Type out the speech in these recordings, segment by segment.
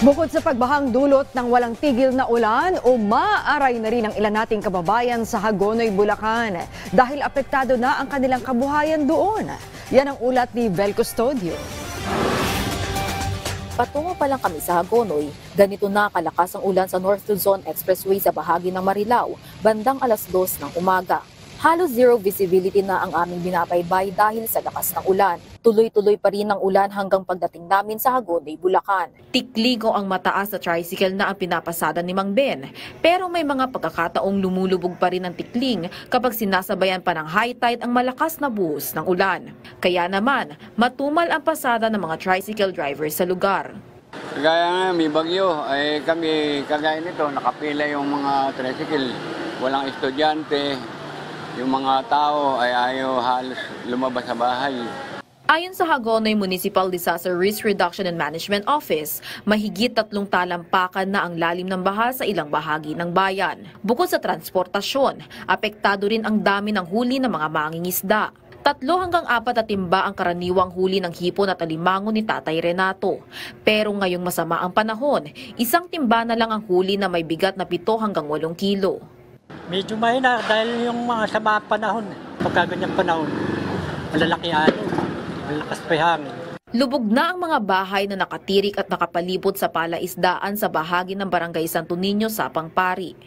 Bukod sa pagbahang dulot ng walang tigil na ulan, umaaray na rin ang ilan nating kababayan sa Hagonoy, Bulacan dahil apektado na ang kanilang kabuhayan doon. Yan ang ulat ni Vel Custodio. Patungo pa lang kami sa Hagonoy, ganito na kalakas ang ulan sa North Luzon Expressway sa bahagi ng Marilao, bandang 2:00 ng umaga. Halos zero visibility na ang aming binabaybay dahil sa lakas ng ulan. Tuloy-tuloy pa rin ang ulan hanggang pagdating namin sa Hagonoy, Bulacan. Tikligo ang mataas na tricycle na ang pinapasada ni Mang Ben. Pero may mga pagkakataong lumulubog pa rin ang tikling kapag sinasabayan pa ng high tide ang malakas na buhos ng ulan. Kaya naman, matumal ang pasada ng mga tricycle drivers sa lugar. Kaya nga may bagyo, kami kagaya nito, nakapila yung mga tricycle, walang estudyante. Yung mga tao ay ayaw halos lumabas sa bahay. Ayon sa Hagonoy Municipal Disaster Risk Reduction and Management Office, mahigit 3 talampakan na ang lalim ng baha sa ilang bahagi ng bayan. Bukod sa transportasyon, apektado rin ang dami ng huli ng mga mangingisda. 3 hanggang 4 na timba ang karaniwang huli ng hipon at alimango ni Tatay Renato. Pero ngayong masama ang panahon, 1 timba na lang ang huli na may bigat na 7 hanggang 8 kilo. Medyo mahina dahil yung mga sama panahon, pagkaganyang panahon, malalaki alon, malakas pa hangin. Lubog na ang mga bahay na nakatirik at nakapalibot sa palaisdaan sa bahagi ng Barangay Santo Niño, Sapang Pari.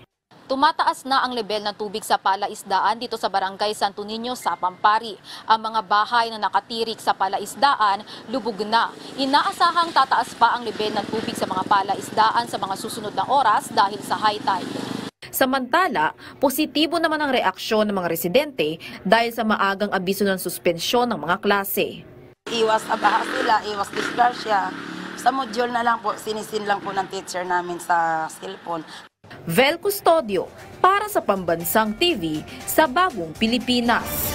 Tumataas na ang lebel ng tubig sa palaisdaan dito sa Barangay Santo Niño, Sapang Pari. Ang mga bahay na nakatirik sa palaisdaan, lubog na. Inaasahang tataas pa ang lebel ng tubig sa mga palaisdaan sa mga susunod na oras dahil sa high tide. Samantala, positibo naman ang reaksyon ng mga residente dahil sa maagang abiso ng suspensyon ng mga klase. Iwas abaha sila, iwas disgrasya. Sa module na lang po, sinisin lang po ng teacher namin sa cellphone. Vel Custodio para sa Pambansang TV sa Bagong Pilipinas.